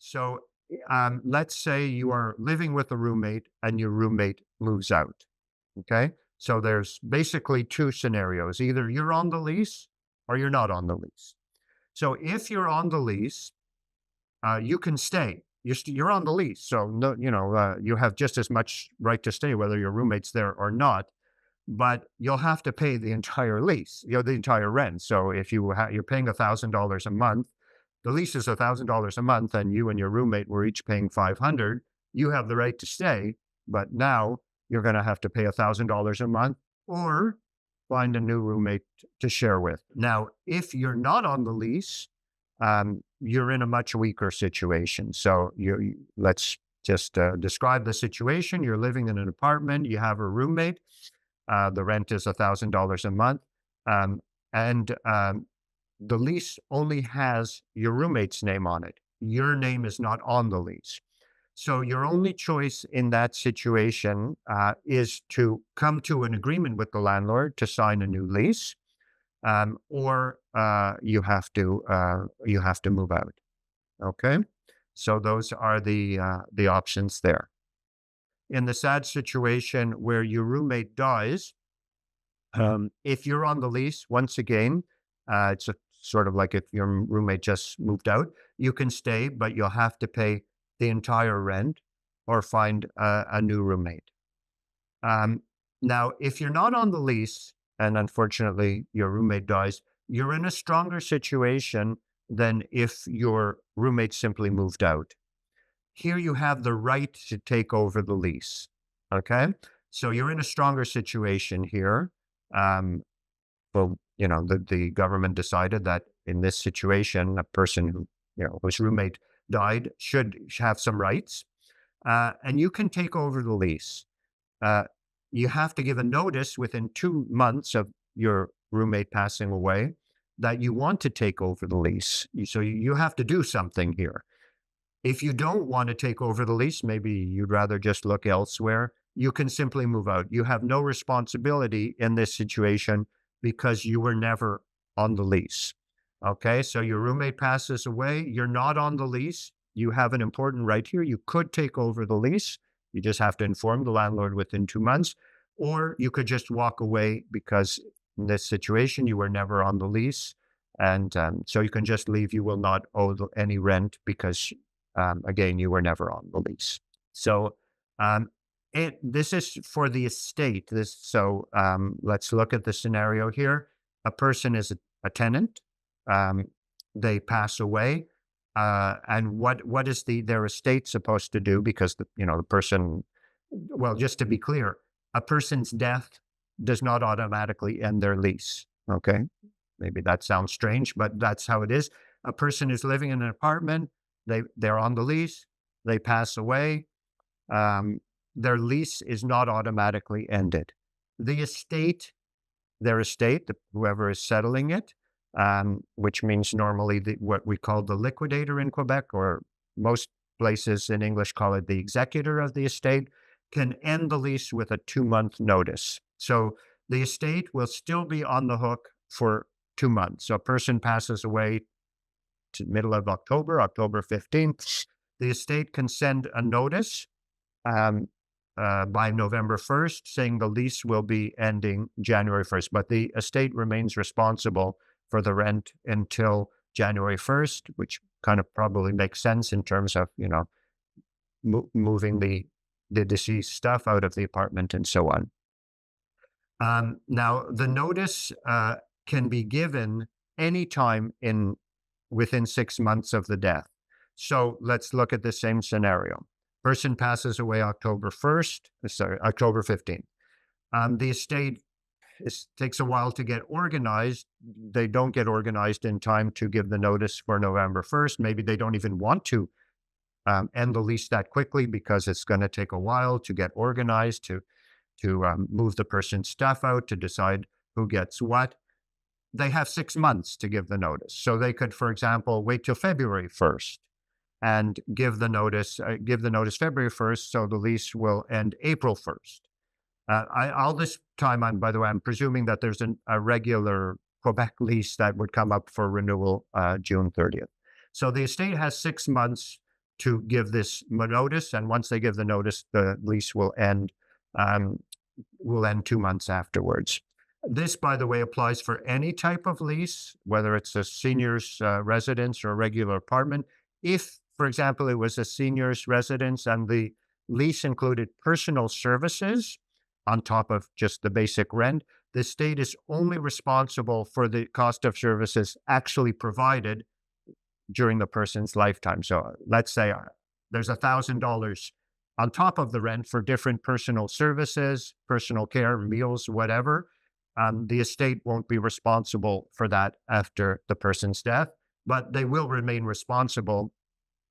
So let's say you are living with a roommate and your roommate moves out. Okay. So there's basically two scenarios. Either you're on the lease or you're not on the lease. So if you're on the lease, you can stay. You're on the lease. So no, you have just as much right to stay whether your roommate's there or not. But you'll have to pay the entire lease, the entire rent. So if you're paying $1,000 a month, the lease is $1,000 a month, and you and your roommate were each paying $500. You have the right to stay, but now you're going to have to pay $1,000 a month or find a new roommate to share with. Now, if you're not on the lease, you're in a much weaker situation. So let's just describe the situation. You're living in an apartment. You have a roommate. The rent is $1,000 a month. And the lease only has your roommate's name on it. Your name is not on the lease. So your only choice in that situation is to come to an agreement with the landlord to sign a new lease, or you have to move out. Okay, so those are the options there. In the sad situation where your roommate dies, if you're on the lease, once again, it's sort of like if your roommate just moved out, you can stay, but you'll have to pay the entire rent or find a new roommate. Now, if you're not on the lease, and unfortunately your roommate dies, you're in a stronger situation than if your roommate simply moved out. Here you have the right to take over the lease. Okay, so you're in a stronger situation here. Well, the government decided that in this situation, a person who, whose roommate died should have some rights, and you can take over the lease. You have to give a notice within 2 months of your roommate passing away that you want to take over the lease. So you have to do something here. If you don't want to take over the lease, maybe you'd rather just look elsewhere, you can simply move out. You have no responsibility in this situation because you were never on the lease. Okay, so your roommate passes away, you're not on the lease, you have an important right here. You could take over the lease. You just have to inform the landlord within 2 months, or you could just walk away because in this situation, you were never on the lease. And so you can just leave. You will not owe any rent because, again, you were never on the lease. So this is for the estate. Let's look at the scenario here. A person is a tenant. They pass away. And what is their estate supposed to do? Because the person, well, just to be clear, a person's death does not automatically end their lease. Okay, maybe that sounds strange, but that's how it is. A person is living in an apartment. They're on the lease. They pass away. Their lease is not automatically ended. The estate, their estate, whoever is settling it, which means normally what we call the liquidator in Quebec, or most places in English call it the executor of the estate, can end the lease with a 2-month notice. So the estate will still be on the hook for 2 months. So a person passes away to middle of October 15th. The estate can send a notice by November 1st saying the lease will be ending January 1st, but the estate remains responsible for the rent until January 1st, which kind of probably makes sense in terms of, moving the deceased stuff out of the apartment and so on. Now, the notice can be given anytime within 6 months of the death. So let's look at the same scenario. Person passes away October 15th. The estate takes a while to get organized. They don't get organized in time to give the notice for November 1st. Maybe they don't even want to end the lease that quickly because it's going to take a while to get organized, to move the person's stuff out, to decide who gets what. They have 6 months to give the notice. So they could, for example, wait till February 1st and give the notice February 1st, so the lease will end April 1st. All this time, by the way, I'm presuming that there's a regular Quebec lease that would come up for renewal June 30th. So the estate has 6 months to give this notice, and once they give the notice, the lease will end 2 months afterwards. This, by the way, applies for any type of lease, whether it's a senior's residence or a regular apartment. If, for example, it was a senior's residence and the lease included personal services on top of just the basic rent, the state is only responsible for the cost of services actually provided during the person's lifetime. So let's say there's $1,000 on top of the rent for different personal services, personal care, meals, whatever. The estate won't be responsible for that after the person's death, but they will remain responsible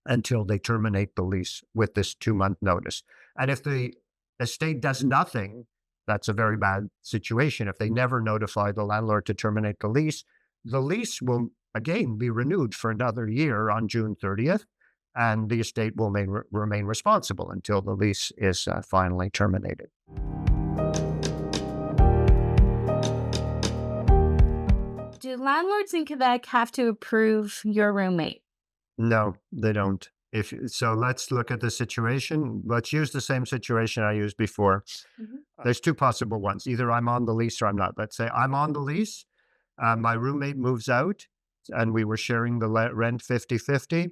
until they terminate the lease with this 2-month notice. And if the estate does nothing, that's a very bad situation. If they never notify the landlord to terminate the lease will again be renewed for another year on June 30th, and the estate will remain responsible until the lease is finally terminated. Do landlords in Quebec have to approve your roommate? No, they don't. So let's look at the situation. Let's use the same situation I used before. There's two possible ones. Either I'm on the lease or I'm not. Let's say I'm on the lease. My roommate moves out and we were sharing the rent 50-50.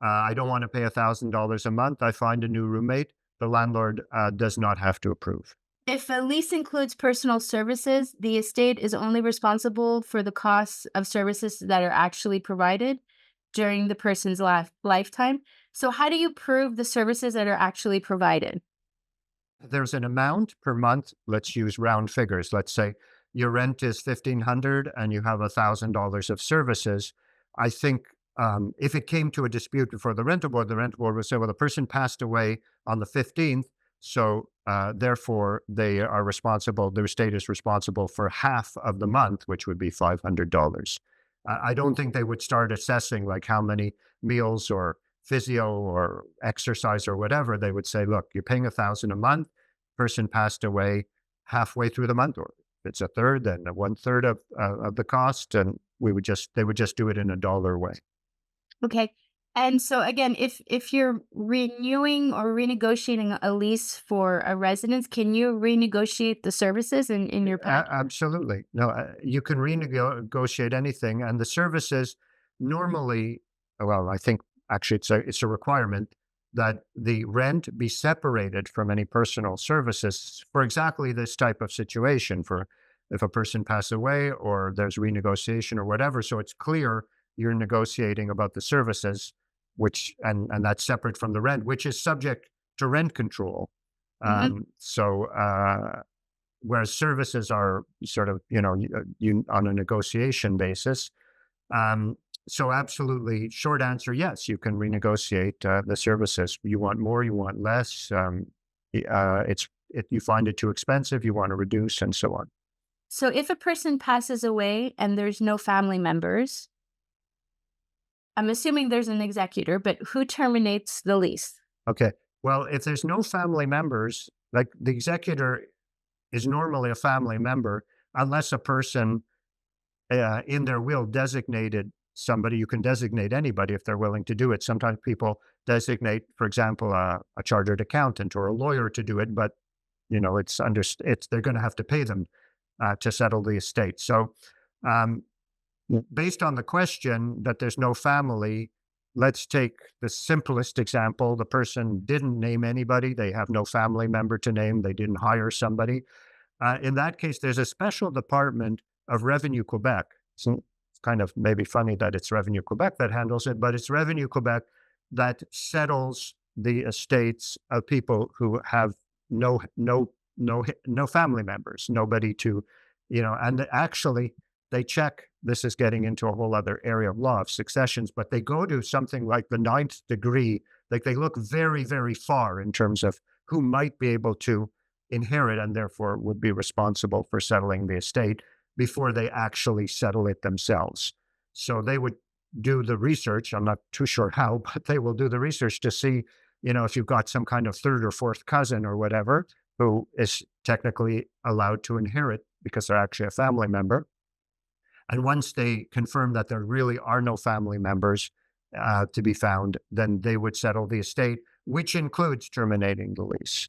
I don't want to pay $1,000 a month. I find a new roommate. The landlord does not have to approve. If a lease includes personal services, the estate is only responsible for the costs of services that are actually provided during the person's lifetime. So how do you prove the services that are actually provided? There's an amount per month. Let's use round figures. Let's say your rent is $1,500 and you have $1,000 of services. I think if it came to a dispute before the rental board would say, well, the person passed away on the 15th, so therefore they are responsible, the estate is responsible for half of the month, which would be $500. I don't think they would start assessing like how many meals or physio or exercise or whatever. They would say, look, you're paying $1,000 a month, person passed away halfway through the month, or if it's a third, then 1/3 of the cost, and they would just do it in a dollar way. Okay. And so again, if you're renewing or renegotiating a lease for a residence, can you renegotiate the services in your package? Absolutely. No, you can renegotiate anything. And the services normally, well, I think actually it's a requirement that the rent be separated from any personal services for exactly this type of situation, for if a person passes away or there's renegotiation or whatever. So it's clear you're negotiating about the services, which and that's separate from the rent, which is subject to rent control. So whereas services are sort of on a negotiation basis. So absolutely, short answer, yes, you can renegotiate the services. You want more, you want less. You find it too expensive, you want to reduce, and so on. So if a person passes away and there's no family members, I'm assuming there's an executor, but who terminates the lease? Okay. Well, if there's no family members, like the executor is normally a family member, unless a person in their will designated somebody. You can designate anybody if they're willing to do it. Sometimes people designate, for example, a chartered accountant or a lawyer to do it, but they're going to have to pay them to settle the estate. So based on the question that there's no family, let's take the simplest example. The person didn't name anybody. They have no family member to name. They didn't hire somebody. In that case, there's a special department of Revenue Quebec. So it's kind of maybe funny that it's Revenue Quebec that handles it, but it's Revenue Quebec that settles the estates of people who have no family members, nobody to, and actually they check. This is getting into a whole other area of law of successions, but they go to something like the 9th degree. Like they look very, very far in terms of who might be able to inherit and therefore would be responsible for settling the estate before they actually settle it themselves. So they would do the research. I'm not too sure how, but they will do the research to see, if you've got some kind of third or fourth cousin or whatever who is technically allowed to inherit because they're actually a family member. And once they confirm that there really are no family members, to be found, then they would settle the estate, which includes terminating the lease.